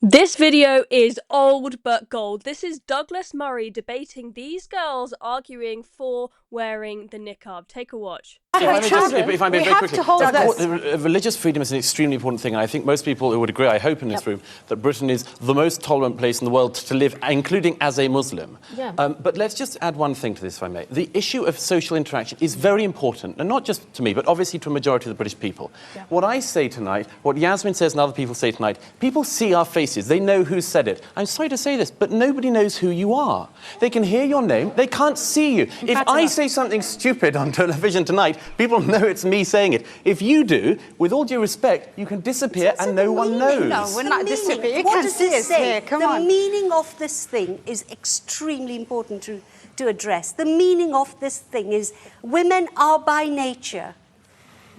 This video is old but gold. This is Douglas Murray debating these girls arguing for wearing the niqab. Take a watch. If I may very quickly, religious freedom is an extremely important thing, and I think most people who would agree, I hope in this room, that Britain is the most tolerant place in the world to live, including as a Muslim. But let's just add one thing to this, if I may. The issue of social interaction is very important, and not just to me, but obviously to a majority of the British people. What I say tonight, what Yasmin says and other people say tonight, people see our faces, they know who said it. I'm sorry to say this, but nobody knows who you are. They can hear your name, they can't see you. If I say something stupid on television tonight, people know it's me saying it. If you do, with all due respect, you can disappear and no one knows. No, we're not disappearing. What does this say? Come on. The meaning of this thing is extremely important to address. The meaning of this thing is women are by nature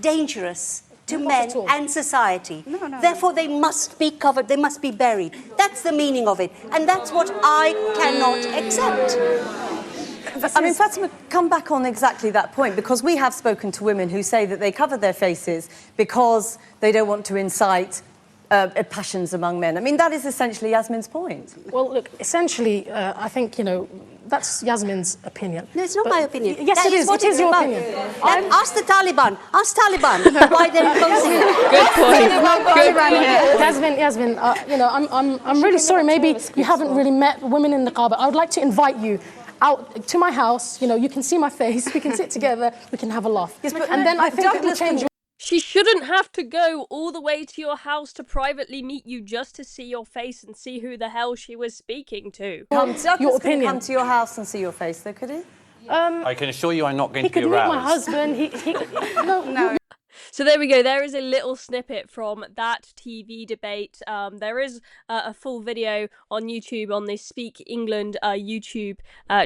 dangerous to men and society. Therefore, they must be covered, they must be buried. That's the meaning of it. And that's what I cannot accept. I mean, Fatima, come back on exactly that point, because we have spoken to women who say that they cover their faces because they don't want to incite passions among men. I mean, that is essentially Yasmin's point. Well, look, essentially, I think, you know, that's Yasmin's opinion. No, it's not my opinion. Yes, it is. It is your opinion. Ask the Taliban. Ask Taliban why they're opposing it. Good point. Good point. Yasmin, you know, I'm really sorry. Maybe you haven't really met women in niqab. I would like to invite you out to my house. You know, you can see my face. We can sit together. We can have a laugh. Yes, but and then I think it will change. She shouldn't have to go all the way to your house to privately meet you just to see your face and see who the hell she was speaking to. Douglas couldn't come to your house and see your face, though, could he? I can assure you I'm not going to be aroused. He could meet my husband. No. So there we go. There is a little snippet from that TV debate. There is a full video on YouTube on the Speak England YouTube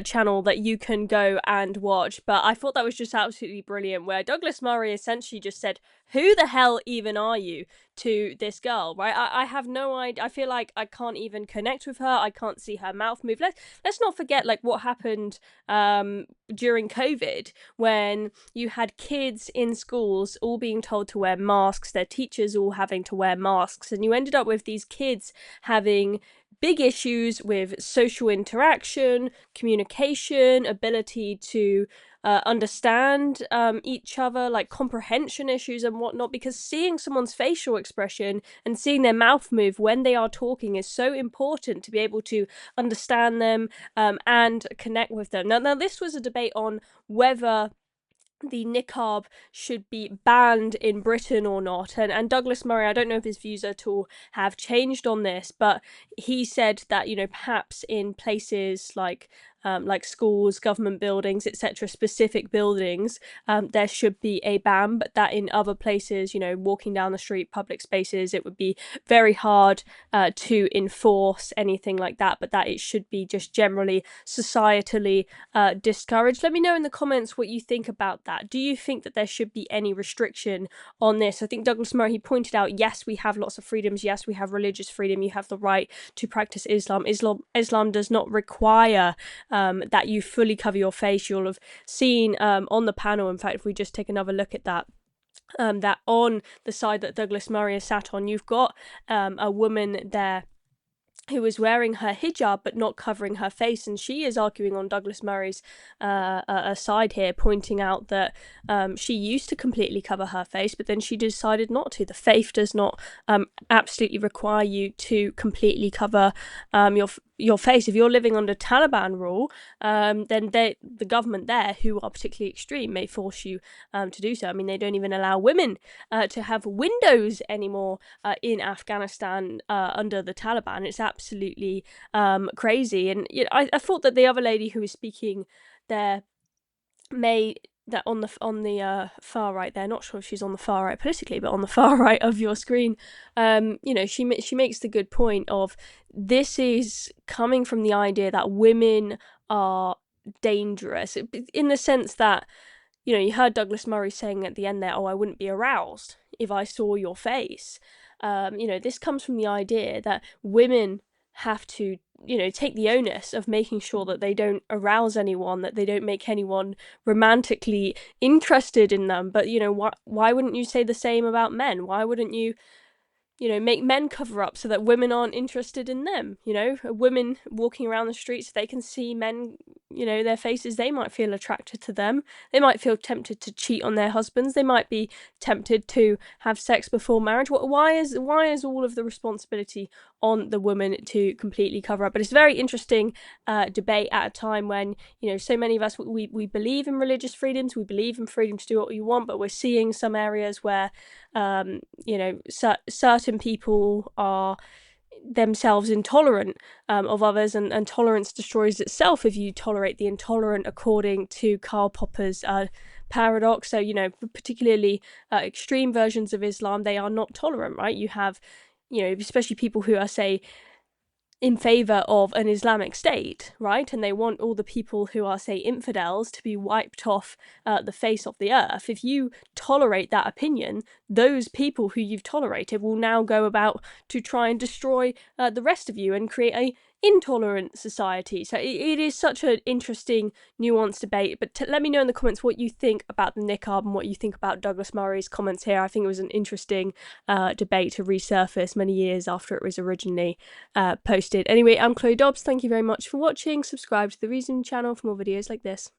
channel that you can go and watch. But I thought that was just absolutely brilliant, where Douglas Murray essentially just said, "Who the hell even are you?" to this girl, right? I have no idea. I feel like I can't even connect with her. I can't see her mouth move. Let's not forget like what happened during COVID, when you had kids in schools all being told to wear masks, their teachers all having to wear masks, and you ended up with these kids having big issues with social interaction, communication, ability to understand each other, like comprehension issues and whatnot, because seeing someone's facial expression and seeing their mouth move when they are talking is so important to be able to understand them and connect with them. Now this was a debate on whether the niqab should be banned in Britain or not, and Douglas Murray, I don't know if his views at all have changed on this, but he said that, you know, perhaps in places like schools, government buildings, etc., specific buildings, there should be a ban, but that in other places, you know, walking down the street, public spaces, it would be very hard to enforce anything like that, but that it should be just generally societally discouraged. Let me know in the comments what you think about that. Do you think that there should be any restriction on this? I think Douglas Murray, he pointed out, yes, we have lots of freedoms. Yes, we have religious freedom. You have the right to practice Islam. Islam does not require that you fully cover your face. You'll have seen on the panel, in fact, if we just take another look at that, that on the side that Douglas Murray is sat on, you've got a woman there who is wearing her hijab but not covering her face, and she is arguing on Douglas Murray's side here, pointing out that she used to completely cover her face, but then she decided not to. The faith does not absolutely require you to completely cover your face. If you're living under Taliban rule, then the government there, who are particularly extreme, may force you to do so. I mean, they don't even allow women to have windows anymore in Afghanistan under the Taliban. It's absolutely crazy. And you know, I thought that the other lady who was speaking there that on the far right there, not sure if she's on the far right politically, but on the far right of your screen, you know, she makes the good point of this is coming from the idea that women are dangerous, in the sense that, you know, you heard Douglas Murray saying at the end there, "Oh, I wouldn't be aroused if I saw your face." You know, this comes from the idea that women have to, you know, take the onus of making sure that they don't arouse anyone, that they don't make anyone romantically interested in them. But, you know, why wouldn't you say the same about men? Why wouldn't you make men cover up so that women aren't interested in them. Women walking around the streets, they can see men, their faces, they might feel attracted to them. They might feel tempted to cheat on their husbands. They might be tempted to have sex before marriage. Why is all of the responsibility on the woman to completely cover up? But it's a very interesting debate at a time when, so many of us, we believe in religious freedoms, we believe in freedom to do what you want, but we're seeing some areas where, certain people are themselves intolerant of others, and tolerance destroys itself if you tolerate the intolerant, according to Karl Popper's paradox. So, particularly extreme versions of Islam, they are not tolerant, right? You have, especially people who are, say, in favor of an Islamic state, right? And they want all the people who are, say, infidels to be wiped off the face of the earth. If you tolerate that opinion, those people who you've tolerated will now go about to try and destroy the rest of you and create a intolerant society. So it is such an interesting, nuanced debate. But let me know in the comments what you think about the niqab and what you think about Douglas Murray's comments here. I think it was an interesting debate to resurface many years after it was originally posted. Anyway, I'm Chloe Dobbs. Thank you very much for watching. Subscribe to the Reason channel for more videos like this.